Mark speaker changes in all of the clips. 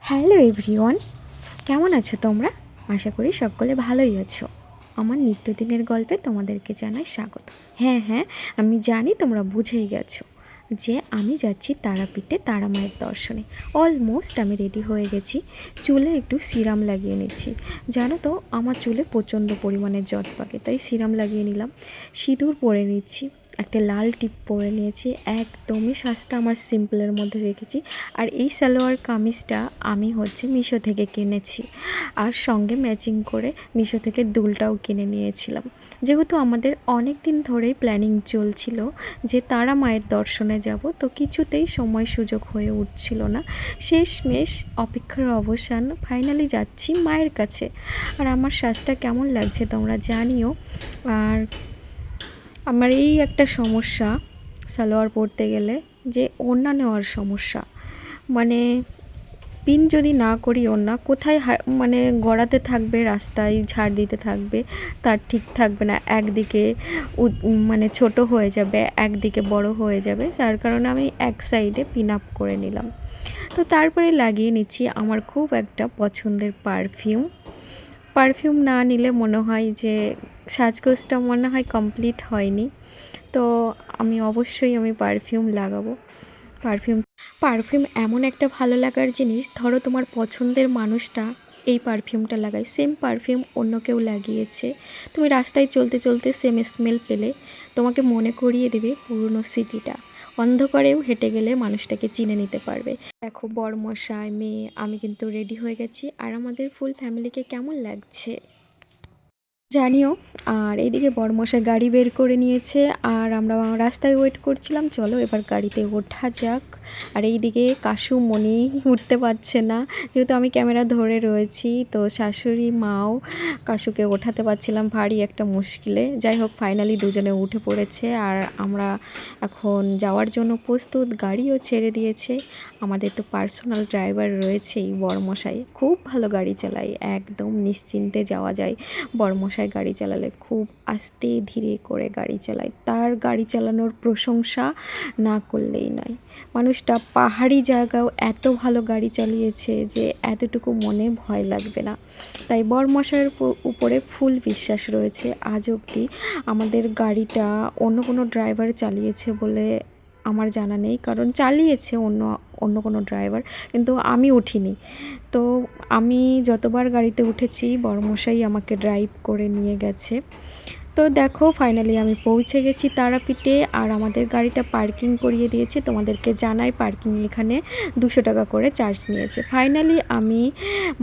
Speaker 1: Hello everyone, কেমন আছো তোমরা? আশা করি সকলে ভালোই আছো। আমার নিত্যদিনের গল্পে তোমাদেরকে জানাই স্বাগত। হ্যাঁ, আমি জানি তোমরা বুঝেই গেছো যে আমি যাচ্ছি তারাপীঠে তারা মায়ের দর্শনে। অলমোস্ট আমি রেডি হয়ে গেছি। চুলে একটু সিরাম লাগিয়ে নিচ্ছি। জানো তো আমার চুলে প্রচণ্ড পরিমাণে জট পাকে, তাই সিরাম লাগিয়ে নিলাম। সিঁদুর পরে নিচ্ছি, একটা লাল টিপ পরে নিয়েছি। একদমই সাজটা আমার সিম্পলের মধ্যে রেখেছি। আর এই সালোয়ার কামিজটা আমি মিশো থেকে কিনেছি, আর সঙ্গে ম্যাচিং করে মিশো থেকে দুলটাও কিনে নিয়েছিলাম। যেহেতু আমাদের অনেক দিন ধরেই প্ল্যানিং চলছিল যে তারা মায়ের দর্শনে যাব, তো কিছুতেই সময় সুযোগ হয়ে উঠছিল না। শেষমেশ অপেক্ষার অবসান, ফাইনালি যাচ্ছি মায়ের কাছে। আর আমার সাজটা কেমন লাগছে তোমরা জানিও। আর আমার এই একটা সমস্যা সালোয়ার পরতে গেলে, যে ওড়না নেওয়ার সমস্যা। মানে পিন যদি না করি ওড়না কোথায় মানে গড়াতে থাকবে, রাস্তায় ঝাড় দিতে থাকবে, তার ঠিক থাকবে না। একদিকে মানে ছোট হয়ে যাবে, একদিকে বড় হয়ে যাবে, যার কারণে আমি এক সাইডে পিন আপ করে নিলাম। তো তারপরে লাগিয়ে নিচ্ছি আমার খুব একটা পছন্দের পারফিউম না নিলে মনে হয় যে সাজগোজটা মনে হয় কমপ্লিট হয়নি। তো আমি পারফিউম লাগাবো। পারফিউম এমন একটা ভালো লাগার জিনিস, ধরো তোমার পছন্দের মানুষটা এই পারফিউমটা লাগায়, সেম পারফিউম অন্য কেউ লাগিয়েছে, তুমি রাস্তায় চলতে চলতে সেম স্মেল পেলে তোমাকে মনে করিয়ে দেবে পুরনো স্মৃতিটা। অন্ধকারেও হেঁটে গেলে মানুষটাকে চিনে নিতে পারবে। দেখো বরমশাই, মেয়ে, আমি কিন্তু রেডি হয়ে গেছি। আর আমাদের ফুল ফ্যামিলিকে কেমন লাগছে জানিও। আর এইদিকে বরমশাই গাড়ি বের করে নিয়েছে, আর আমরা রাস্তায় ওয়েট করছিলাম। চলো এবার গাড়িতে ওঠা যাক। আর এইদিকে কাশুমণি উঠতে পারছে না, যেহেতু আমি ক্যামেরা ধরে রয়েছি, তো শাশুড়ি মাও কাশুকে ওঠাতে পারছিলাম ভারী একটা মুশকিলে। যাই হোক, ফাইনালি দুজনে উঠে পড়েছে, আর আমরা এখন যাওয়ার জন্য প্রস্তুত। গাড়িও ছেড়ে দিয়েছে। আমাদের তো পার্সোনাল ড্রাইভার রয়েছেই, বরমশাই খুব ভালো গাড়ি চালায়, একদম নিশ্চিন্তে যাওয়া যায়। বরমশাই গাড়ি চালালে খুব আস্তে ধীরে করে গাড়ি চালায়, তার গাড়ি চালানোর প্রশংসা না করলেই নয়। মানুষটা পাহাড়ি জায়গাও এত ভালো গাড়ি চালিয়েছে যে এতটুকু মনে ভয় লাগবে না। তাই বরমশাইয়ের উপরে ফুল বিশ্বাস রয়েছে আজ অবধি। আমাদের গাড়িটা অন্য কোনো ড্রাইভার চালিয়েছে বলে আমার জানা নেই, কারণ চালিয়েছে অন্য অন্য কোনো ড্রাইভার, কিন্তু আমি উঠিনি। তো আমি যতবার গাড়িতে উঠেছি বরমশাই আমাকে ড্রাইভ করে নিয়ে গেছে। তো দেখো ফাইনালি আমি পৌঁছে গেছি তারাপীঠে, আর আমাদের গাড়িটা পার্কিং করিয়ে দিয়েছে। তোমাদেরকে জানাই, পার্কিং এখানে 200 টাকা করে চার্জ নিয়েছে। ফাইনালি আমি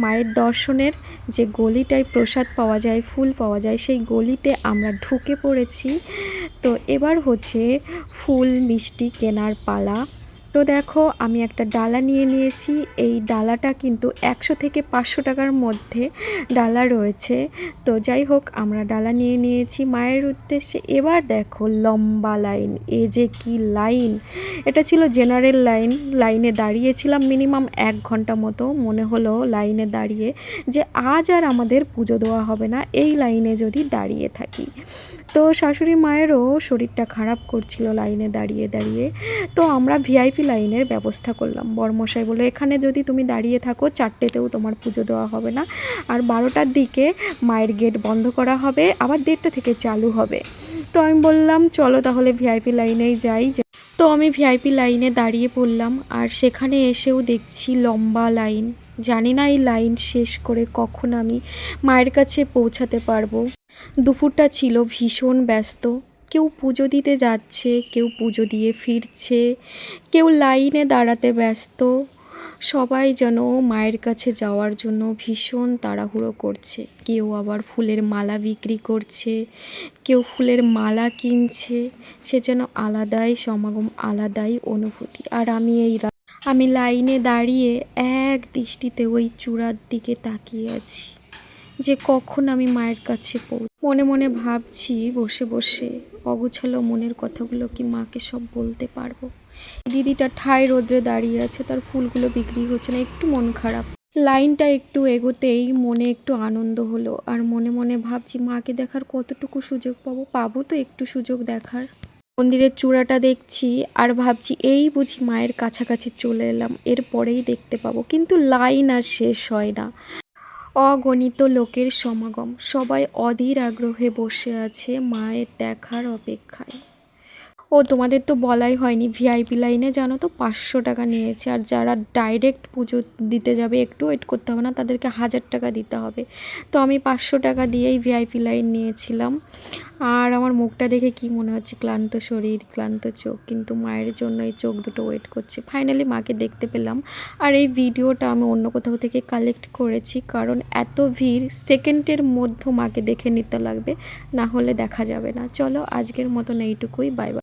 Speaker 1: মায়ের দর্শনের যে গলিটায় প্রসাদ পাওয়া যায়, ফুল পাওয়া যায়, সেই গলিতে আমরা ঢুকে পড়েছি। তো এবার ফুল মিষ্টি কেনার পালা। তো দেখো আমি একটা ডালা নিয়ে নিয়েছি। এই ডালাটা কিন্তু 100 থেকে 500 টাকার মধ্যে ডালা রয়েছে। তো যাই হোক, আমরা ডালা নিয়ে নিয়েছি মায়ের উদ্দেশ্যে। এবার দেখো লম্বা লাইন, এ যে কি লাইন! এটা ছিল জেনারেল লাইনে দাঁড়িয়েছিলাম মিনিমাম 1 ঘন্টা মতো। মনে হলো লাইনে দাঁড়িয়ে যে আজ আর আমাদের পুজো দেওয়া হবে না এই লাইনে যদি দাঁড়িয়ে থাকি। তো শাশুড়ি মায়েরও শরীরটা খারাপ করছিল লাইনে দাঁড়িয়ে দাঁড়িয়ে। তো আমরা ভিআইপি লাইনের ব্যবস্থা করলাম। বরমশাই বলল, এখানে যদি তুমি দাঁড়িয়ে থাকো 4টেতেও তোমার পুজো দেওয়া হবে না, আর 12টার দিকে মায়ের গেট বন্ধ করা হবে, আবার 1:30টা থেকে চালু হবে। তো আমি বললাম চলো তাহলে ভিআইপি লাইনেই যাই। তো আমি ভিআইপি লাইনে দাঁড়িয়ে পড়লাম, আর সেখানে এসেও দেখছি লম্বা লাইন। জানি না এই লাইন শেষ করে কখন আমি মায়ের কাছে পৌঁছাতে পারবো। দুপুরটা ছিল ভীষণ ব্যস্ত। কেউ পুজো দিতে যাচ্ছে, কেউ পুজো দিয়ে ফিরছে, কেউ লাইনে দাঁড়াতে ব্যস্ত। সবাই যেন মায়ের কাছে যাওয়ার জন্য ভীষণ তাড়াহুড়ো করছে। কেউ আবার ফুলের মালা বিক্রি করছে, কেউ ফুলের মালা কিনছে। সে যেন আলাদাই সমাগম, আলাদাই অনুভূতি। আর আমি লাইনে দাঁড়িয়ে এক দৃষ্টিতে ওই চূড়ার দিকে তাকিয়ে আছি যে কখন আমি মায়ের কাছে মনে মনে ভাবছি বসে বসে অগোছালো মনের কথাগুলো কি মাকে সব বলতে পারবো। দিদিটা ঠায় রোদ্রে দাঁড়িয়ে আছে, তার ফুলগুলো বিক্রি হচ্ছে না, একটু মন খারাপ। লাইনটা একটু এগোতেই মনে একটু আনন্দ হলো, আর মনে মনে ভাবছি মাকে দেখার কতটুকু সুযোগ পাবো তো একটু সুযোগ দেখার। মন্দিরের চূড়াটা দেখছি আর ভাবছি এই বুঝি মায়ের কাছাকাছি চলে এলাম, এরপরেই দেখতে পাবো, কিন্তু লাইন আর শেষ হয় না। অগণিত লোকের সমাগম, সবাই অধীর আগ্রহে বসে আছে মায়ের দেখার অপেক্ষায়। ও তোমাদের তো বলাই হয়নি, ভিআইপি লাইনে জানো তো 500 টাকা নিয়েছে, আর যারা ডাইরেক্ট পুজো দিতে যাবে একটু ওয়েট করতে হবে না, তাদেরকে 1000 টাকা দিতে হবে। তো আমি 500 টাকা দিয়েই ভিআইপি লাইন নিয়েছিলাম। আর আমার মুখটা দেখে কি মনে হচ্ছে, ক্লান্ত শরীর ক্লান্ত চোখ, কিন্তু মায়ের জন্য এই চোখ দুটো ওয়েট করছে। ফাইনালি মাকে দেখতে পেলাম। আর এই ভিডিওটা আমি অন্য কোথাও থেকে কালেক্ট করেছি, কারণ এত ভিড়, সেকেন্ডের মধ্যে মাকে দেখে নিতে লাগবে, না হলে দেখা যাবে না। চলো আজকের মতন এইটুকুই, বাই বাই।